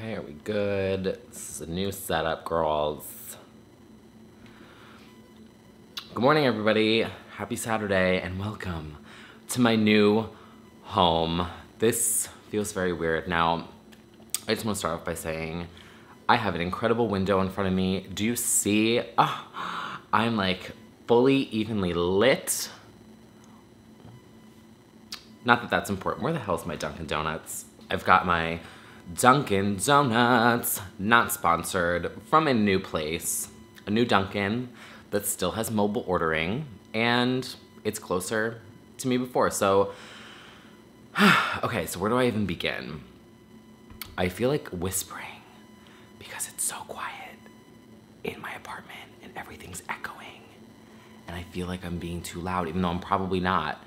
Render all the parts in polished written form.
Okay, are we good? This is a new setup, girls. Good morning, everybody. Happy Saturday, and welcome to my new home. This feels very weird. Now, I just want to start off by saying I have an incredible window in front of me. Do you see? I'm like fully evenly lit. Not that that's important. Where the hell's my Dunkin' Donuts? I've got my Dunkin' Donuts, not sponsored, from a new place, a new Dunkin' that still has mobile ordering, and it's closer to me before. So, okay, so where do I even begin? I feel like whispering because it's so quiet in my apartment and everything's echoing. And I feel like I'm being too loud, even though I'm probably not,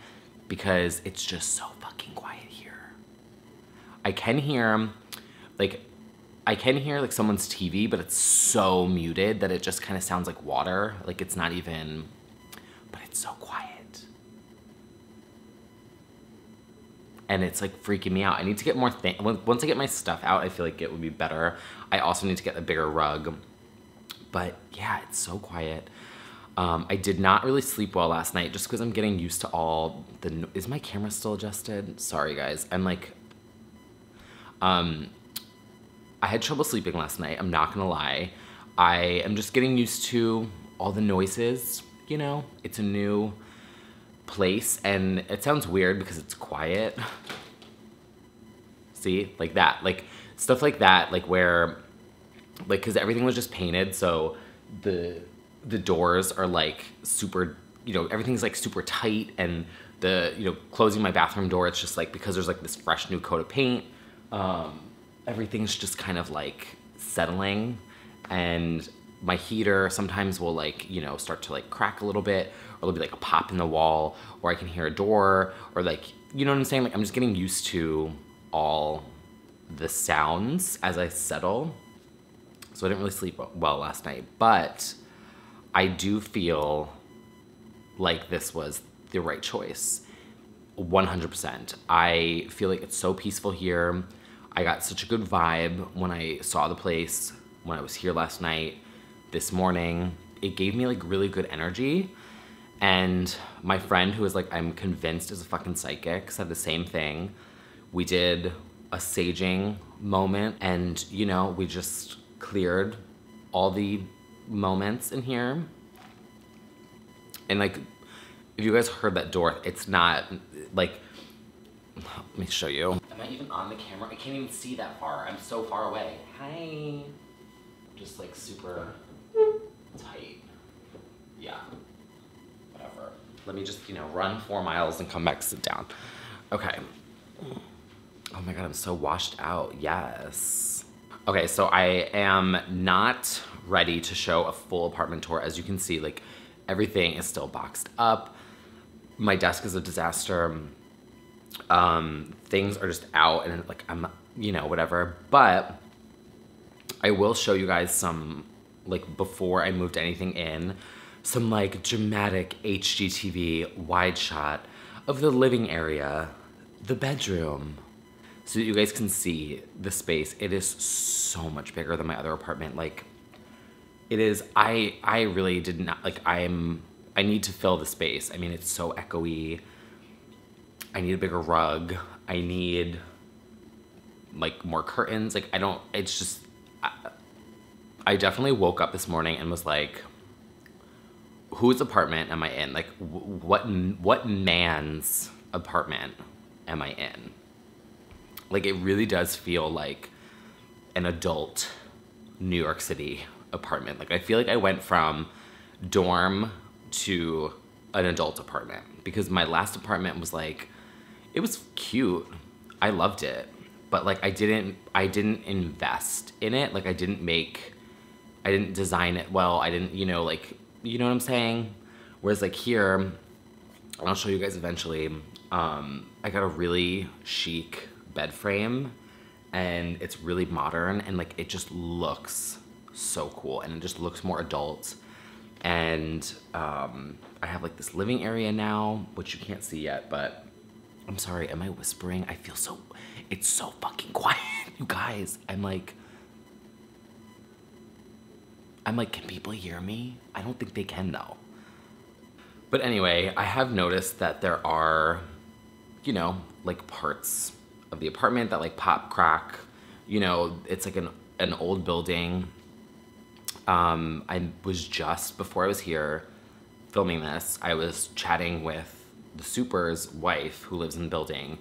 because it's just so fucking quiet here. I can hear someone's TV, but it's so muted that it just kind of sounds like water. Like it's not even, but it's so quiet. And it's like freaking me out. I need to get more once I get my stuff out, I feel like it would be better. I also need to get a bigger rug. But yeah, it's so quiet. I did not really sleep well last night just because I'm getting used to all the, is my camera still adjusted? Sorry guys, I'm like, I had trouble sleeping last night, I'm not gonna lie. I am just getting used to all the noises, you know? It's a new place and it sounds weird because it's quiet. See, like that, like stuff like that, like where, like, cause everything was just painted, so the doors are like super, you know, everything's like super tight, and closing my bathroom door, it's just like, because there's like this fresh new coat of paint, everything's just kind of like settling, and my heater sometimes will like, you know, start to like crack a little bit, or there'll be like a pop in the wall, or I can hear a door, or like, you know what I'm saying? Like I'm just getting used to all the sounds as I settle. So I didn't really sleep well last night, but I do feel like this was the right choice, 100%. I feel like it's so peaceful here. I got such a good vibe when I saw the place, when I was here last night, this morning. It gave me like really good energy. And my friend, who is like, I'm convinced is a fucking psychic, said the same thing. We did a saging moment, and you know, we just cleared all the moments in here. And like, if you guys heard that door, it's not like, let me show you. Am I even on the camera? I can't even see that far. I'm so far away. Hi. Just like super tight. Yeah, whatever. Let me just, you know, run 4 miles and come back, sit down. Okay. Oh my God, I'm so washed out, yes. Okay, so I am not ready to show a full apartment tour. As you can see, like everything is still boxed up. My desk is a disaster. Things are just out and like I'm, you know, whatever. But I will show you guys some, like before I moved anything in, some like dramatic HGTV wide shot of the living area, the bedroom, so that you guys can see the space. It is so much bigger than my other apartment. Like it is, I really did not, like I need to fill the space. I mean, it's so echoey. I need a bigger rug. I need like more curtains. Like I don't, it's just, I definitely woke up this morning and was like, whose apartment am I in? Like what man's apartment am I in? Like it really does feel like an adult New York City apartment. Like I feel like I went from dorm to an adult apartment, because my last apartment was like, it was cute. I loved it. But like I didn't invest in it. Like I didn't design it well. I didn't, you know, like, you know what I'm saying? Whereas like here, and I'll show you guys eventually, I got a really chic bed frame, and it's really modern, and like it just looks so cool, and it just looks more adult. And I have like this living area now, which you can't see yet, but I'm sorry, am I whispering? I feel so, it's so fucking quiet, you guys. I'm like, I'm like, can people hear me? I don't think they can though. But anyway, I have noticed that there are, you know, like parts of the apartment that like pop crack. You know, it's like an old building. I was just, before I was here filming this, I was chatting with the super's wife who lives in the building,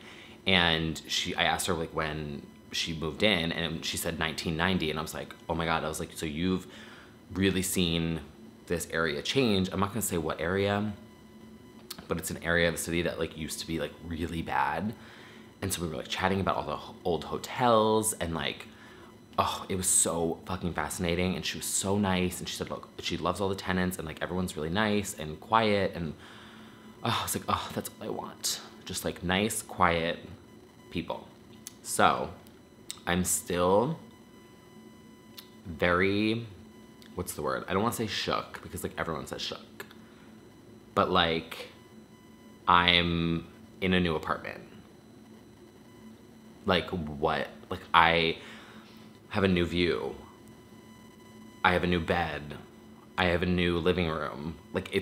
and I asked her like when she moved in, and she said 1990, and I was like, oh my God. I was like, so you've really seen this area change. I'm not gonna say what area, but it's an area of the city that like used to be like really bad. And so we were like chatting about all the old hotels, and like, oh, it was so fucking fascinating. And she was so nice. And she said, look, she loves all the tenants, and like everyone's really nice and quiet. And oh, I was like, oh, that's all I want. Just like nice, quiet people. So I'm still very, what's the word? I don't want to say shook, because like everyone says shook. But like, I'm in a new apartment. Like what? Like I have a new view. I have a new bed. I have a new living room. Like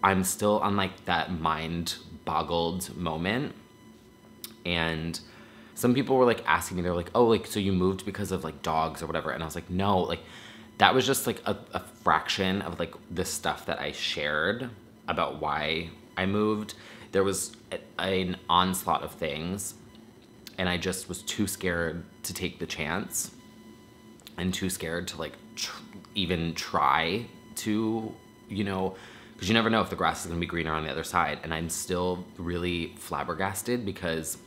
I'm still on like that mind boggled moment. And some people were like asking me, they're like, oh, like, so you moved because of like dogs or whatever. And I was like, no, like that was just like a fraction of like the stuff that I shared about why I moved. There was an onslaught of things, and I just was too scared to take the chance, and too scared to like even try to, you know, because you never know if the grass is gonna be greener on the other side. And I'm still really flabbergasted because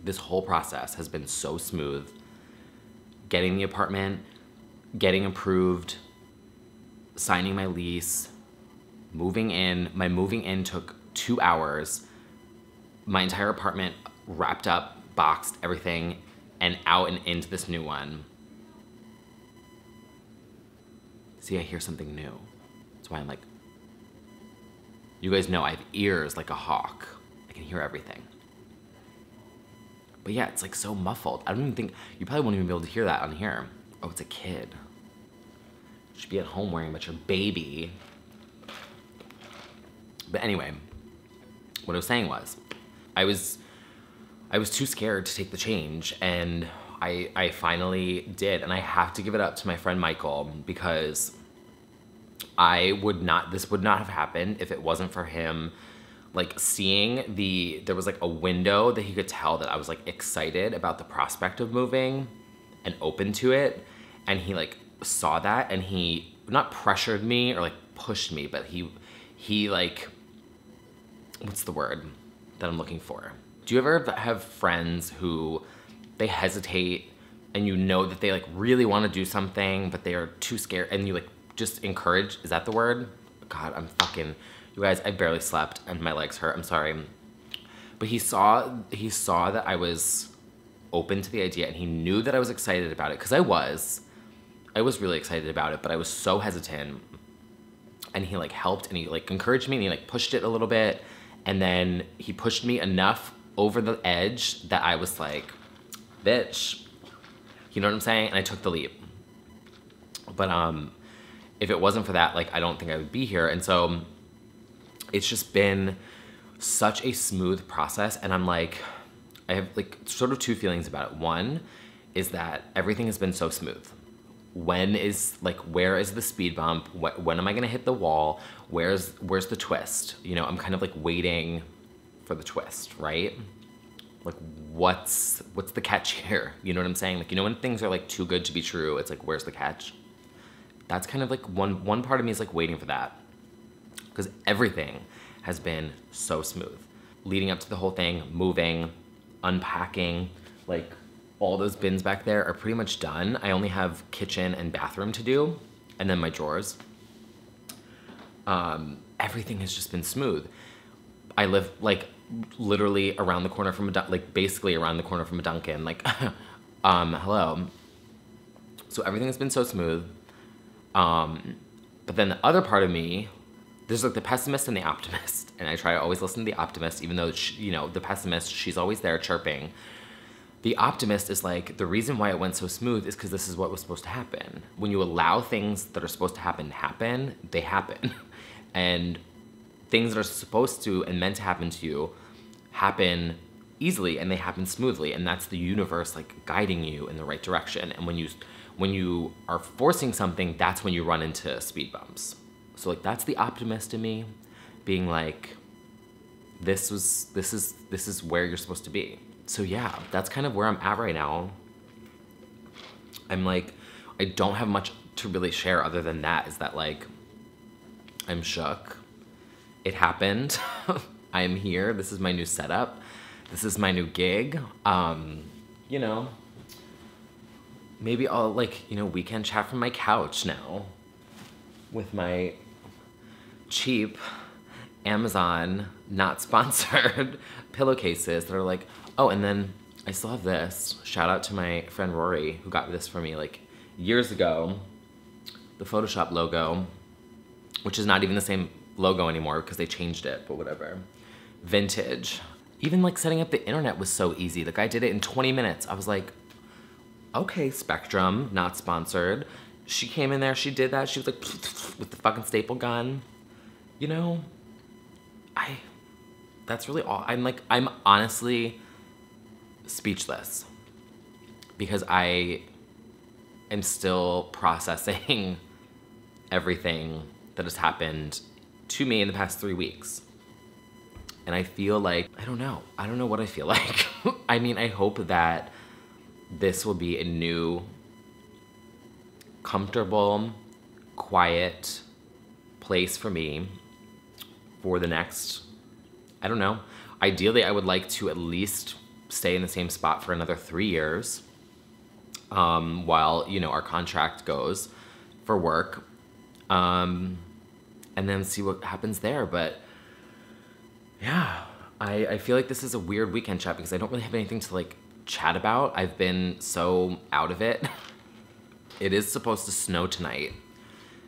this whole process has been so smooth. Getting the apartment, getting approved, signing my lease, moving in. My moving in took 2 hours. My entire apartment wrapped up, boxed, everything, and out and into this new one. See, I hear something new. That's why I'm like, you guys know I have ears like a hawk. I can hear everything. But yeah, it's like so muffled. I don't even think, you probably won't even be able to hear that on here. Oh, it's a kid. You should be at home worrying about your baby. But anyway, what I was saying was, I was too scared to take the change, and I finally did. And I have to give it up to my friend Michael, because this would not have happened if it wasn't for him like seeing there was like a window that he could tell that I was like excited about the prospect of moving and open to it. And he like saw that, and he not pressured me or like pushed me, but he like, what's the word that I'm looking for? Do you ever have friends who they hesitate, and you know that they like really want to do something, but they are too scared, and you like just encourage? Is that the word? God, you guys, I barely slept and my legs hurt. I'm sorry. But he saw that I was open to the idea, and he knew that I was excited about it, because I was really excited about it, but I was so hesitant. And he like helped, and he like encouraged me, and he like pushed it a little bit, and then he pushed me enough over the edge that I was like, bitch, you know what I'm saying? And I took the leap. But if it wasn't for that, like, I don't think I would be here. And so it's just been such a smooth process, and I'm like, I have like sort of two feelings about it. One is that everything has been so smooth. Where is the speed bump? When am I gonna hit the wall? Where's the twist? You know, I'm kind of like waiting for the twist, right? Like, what's the catch here? You know what I'm saying? Like, you know when things are like too good to be true, it's like, where's the catch? That's kind of like one part of me is like waiting for that, because everything has been so smooth. Leading up to the whole thing, moving, unpacking, like all those bins back there are pretty much done. I only have kitchen and bathroom to do, and then my drawers. Everything has just been smooth. I live like literally around the corner from basically around the corner from a Dunkin', like, hello. So everything has been so smooth. But then the other part of me, there's like the pessimist and the optimist, and I try to always listen to the optimist, even though the pessimist, she's always there chirping. The optimist is like, the reason why it went so smooth is because this is what was supposed to happen. When you allow things that are supposed to happen, they happen. And things that are supposed to and meant to happen to you happen easily and they happen smoothly. And that's the universe like guiding you in the right direction. And when you are forcing something, that's when you run into speed bumps. So like that's the optimist in me, being like, this is where you're supposed to be. So yeah, that's kind of where I'm at right now. I'm like, I don't have much to really share other than that, is that like, I'm shook. It happened. I am here. This is my new setup. This is my new gig. You know, maybe I'll like, you know, weekend chat from my couch now with my cheap Amazon, not sponsored pillowcases that are like, oh, and then I still have this. Shout out to my friend Rory who got this for me like years ago. The Photoshop logo, which is not even the same logo anymore because they changed it, but whatever. Vintage. Even like setting up the internet was so easy. The guy did it in 20 minutes. I was like, okay, Spectrum, not sponsored. She came in there, she did that. She was like, with the fucking staple gun. You know, that's really all. I'm honestly speechless because I am still processing everything that has happened to me in the past 3 weeks. And I feel like, I don't know what I feel like. I mean, I hope that this will be a new, comfortable, quiet place for me for the next, I don't know. Ideally, I would like to at least stay in the same spot for another 3 years while, you know, our contract goes for work. And then see what happens there. But yeah, I feel like this is a weird weekend chat because I don't really have anything to like chat about. I've been so out of it. It is supposed to snow tonight,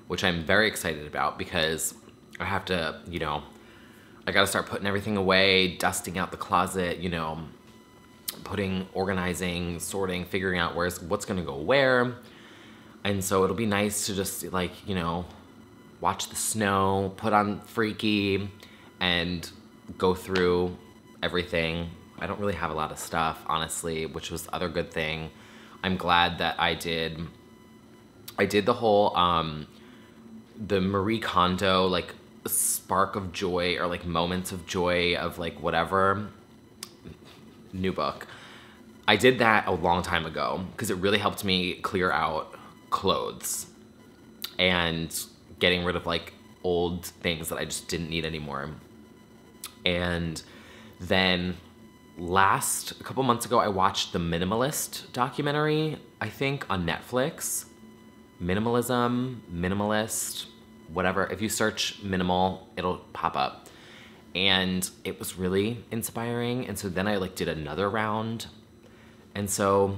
which I'm very excited about because I have to, you know, I gotta start putting everything away, dusting out the closet, you know, organizing, sorting, figuring out what's gonna go where. And so it'll be nice to just like, you know, watch the snow, put on Freaky, and go through everything. I don't really have a lot of stuff, honestly, which was the other good thing. I'm glad that I did the whole, the Marie Kondo, like, spark of joy or, like, moments of joy of, like, whatever, new book. I did that a long time ago because it really helped me clear out clothes and getting rid of like old things that I just didn't need anymore. And then a couple months ago, I watched the Minimalist documentary, I think on Netflix. Minimalism, minimalist, whatever. If you search minimal, it'll pop up. And it was really inspiring. And so then I like did another round. And so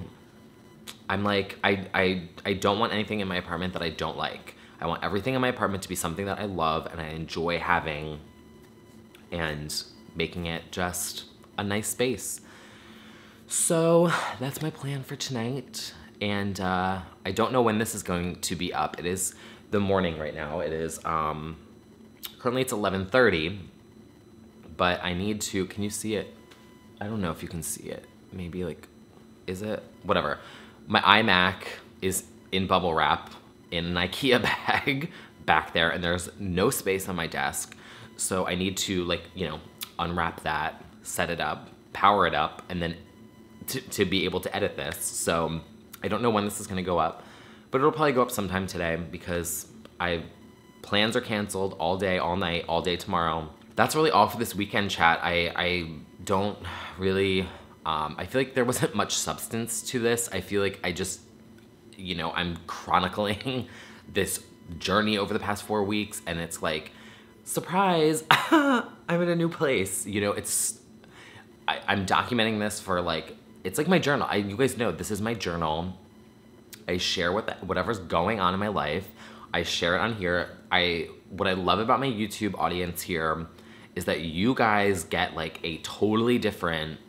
I'm like, I don't want anything in my apartment that I don't like. I want everything in my apartment to be something that I love and I enjoy having and making it just a nice space. So that's my plan for tonight. And I don't know when this is going to be up. It is the morning right now. It is, currently it's 11:30, but I need to, can you see it? I don't know if you can see it. Maybe like, is it? Whatever. My iMac is in bubble wrap in an IKEA bag back there, and there's no space on my desk. So I need to like, you know, unwrap that, set it up, power it up, and then to be able to edit this. So I don't know when this is gonna go up, but it'll probably go up sometime today because plans are canceled all day, all night, all day tomorrow. That's really all for this weekend chat. I don't really, I feel like there wasn't much substance to this. I feel like I just, you know, I'm chronicling this journey over the past 4 weeks, and it's like, surprise, I'm in a new place. You know, I'm documenting this for like, it's like my journal. You guys know this is my journal. I share whatever's going on in my life. I share it on here. What I love about my YouTube audience here is that you guys get like a totally different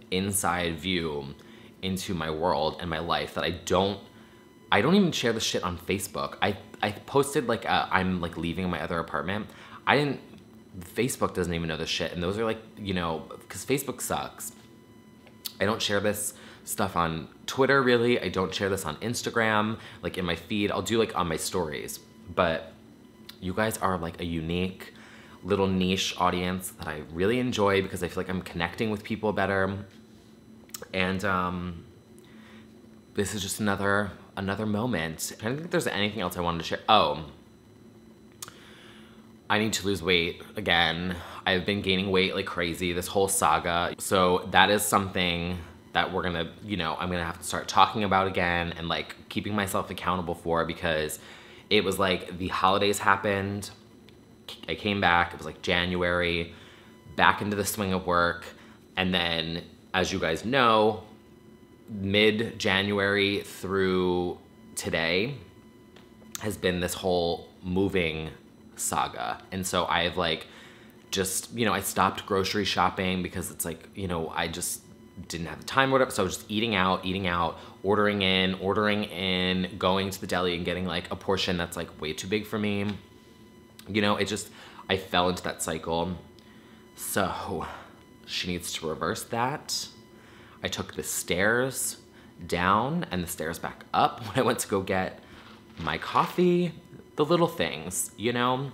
inside view into my world and my life that I don't even share the shit on Facebook. I posted like I'm like leaving my other apartment. Facebook doesn't even know this shit. And those are like, you know, because Facebook sucks. I don't share this stuff on Twitter really. I don't share this on Instagram, like in my feed. I'll do like on my stories. But you guys are like a unique little niche audience that I really enjoy because I feel like I'm connecting with people better. And this is just another moment. I don't think there's anything else I wanted to share. Oh, I need to lose weight again. I've been gaining weight like crazy, this whole saga. So that is something that we're gonna, you know, I'm gonna have to start talking about again and like keeping myself accountable for, because it was like the holidays happened. I came back, it was like January, back into the swing of work. And then, as you guys know, mid-January through today has been this whole moving saga. And so I've like just, you know, I stopped grocery shopping because it's like, you know, I just didn't have the time or whatever. So I was just eating out, ordering in, going to the deli and getting like a portion that's like way too big for me. You know, it just, I fell into that cycle. So she needs to reverse that. I took the stairs down and the stairs back up when I went to go get my coffee. The little things, you know?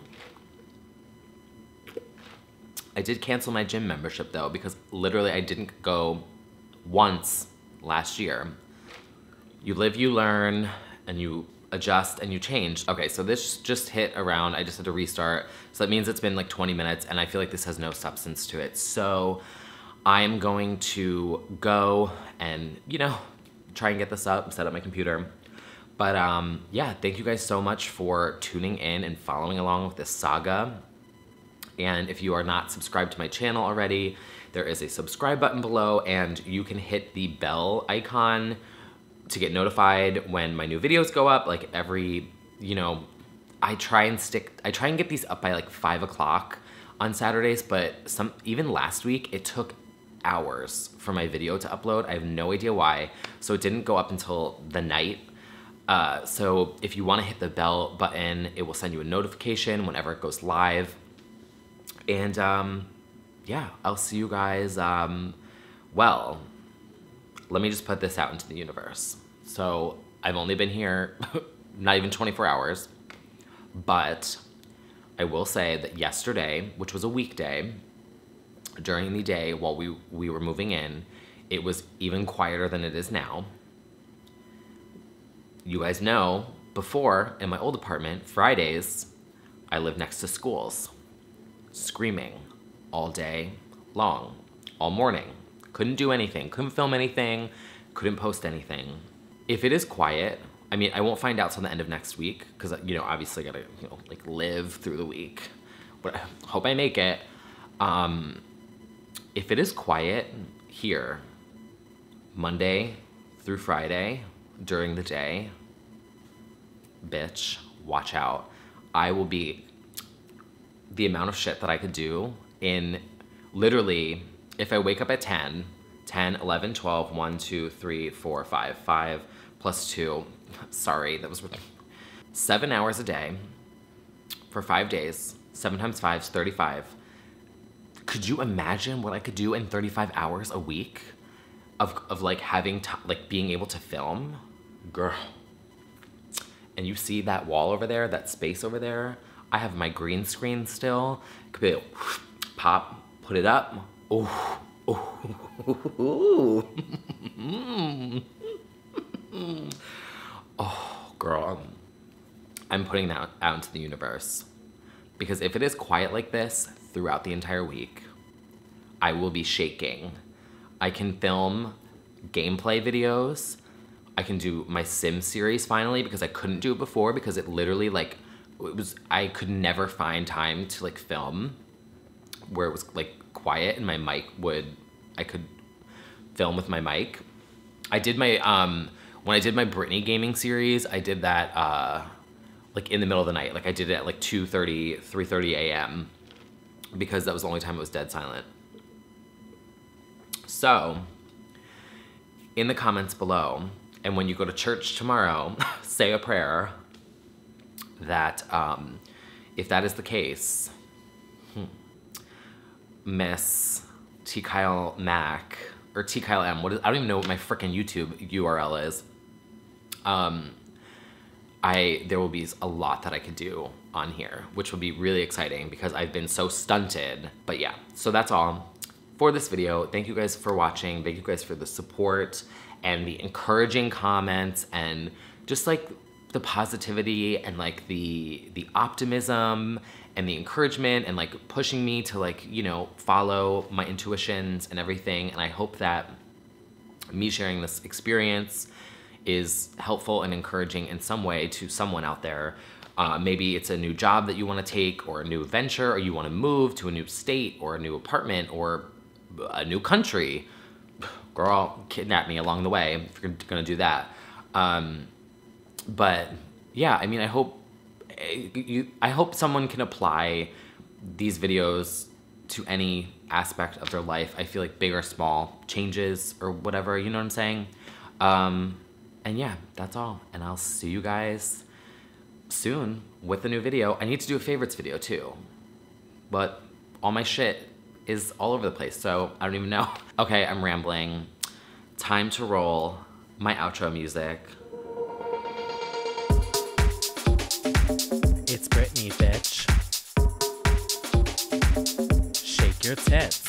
I did cancel my gym membership though, because literally I didn't go once last year. You live, you learn, and you adjust and you change. Okay, so this just hit around, I just had to restart. So that means it's been like 20 minutes and I feel like this has no substance to it. So I'm going to go and, you know, try and get this up, set up my computer. But yeah, thank you guys so much for tuning in and following along with this saga. And if you are not subscribed to my channel already, there is a subscribe button below and you can hit the bell icon to get notified when my new videos go up. Like every, you know, I try and get these up by like 5 o'clock on Saturdays, but even last week, it took hours for my video to upload. I have no idea why. So it didn't go up until the night. So if you want to hit the bell button, it will send you a notification whenever it goes live. And yeah, I'll see you guys. Well, let me just put this out into the universe. So I've only been here not even 24 hours, but I will say that yesterday, which was a weekday, during the day while we were moving in, it was even quieter than it is now. You guys know, before, in my old apartment, Fridays, I lived next to schools. Screaming all day long, all morning. Couldn't do anything, couldn't film anything, couldn't post anything. If it is quiet, I mean, I won't find out till the end of next week, because, you know, obviously I gotta, you know, like live through the week. But I hope I make it. If it is quiet here, Monday through Friday, during the day, bitch, watch out. I will be, the amount of shit that I could do in literally, if I wake up at 10, 11, 12, 1, 2, 3, 4, 5 plus 2, sorry, that was 7 hours a day for 5 days. 7 times 5 is 35. Could you imagine what I could do in 35 hours a week of like having like being able to film? Girl. And you see that wall over there, that space over there? I have my green screen still. Could be like, pop, put it up. Oh, oh, oh, girl. I'm putting that out into the universe. Because if it is quiet like this throughout the entire week, I will be shaking. I can film gameplay videos. I can do my Sim series finally, because I couldn't do it before because it literally like, I could never find time to like film where it was like quiet and my mic I could film with my mic. I did my, when I did my Britney gaming series, I did that like in the middle of the night. Like I did it at like 2:30, 3:30 a.m. because that was the only time it was dead silent. So in the comments below, and when you go to church tomorrow, say a prayer that if that is the case, Miss T. Kyle Mac, or T. Kyle M, I don't even know what my freaking YouTube URL is. There will be a lot that I could do on here, which will be really exciting because I've been so stunted. But yeah, so that's all for this video. Thank you guys for watching. Thank you guys for the support and the encouraging comments and just like the positivity and like the optimism and the encouragement and like pushing me to like, you know, follow my intuitions and everything. And I hope that me sharing this experience is helpful and encouraging in some way to someone out there. Maybe it's a new job that you want to take, or a new venture, or you want to move to a new state or a new apartment or a new country. Girl, kidnap me along the way if you're gonna do that. But yeah, I mean, I hope someone can apply these videos to any aspect of their life. I feel like big or small changes or whatever, you know what I'm saying? And yeah, that's all. And I'll see you guys soon with a new video. I need to do a favorites video too, but all my shit is all over the place, so I don't even know. Okay, I'm rambling. Time to roll my outro music. It's Britney, bitch. Shake your tits.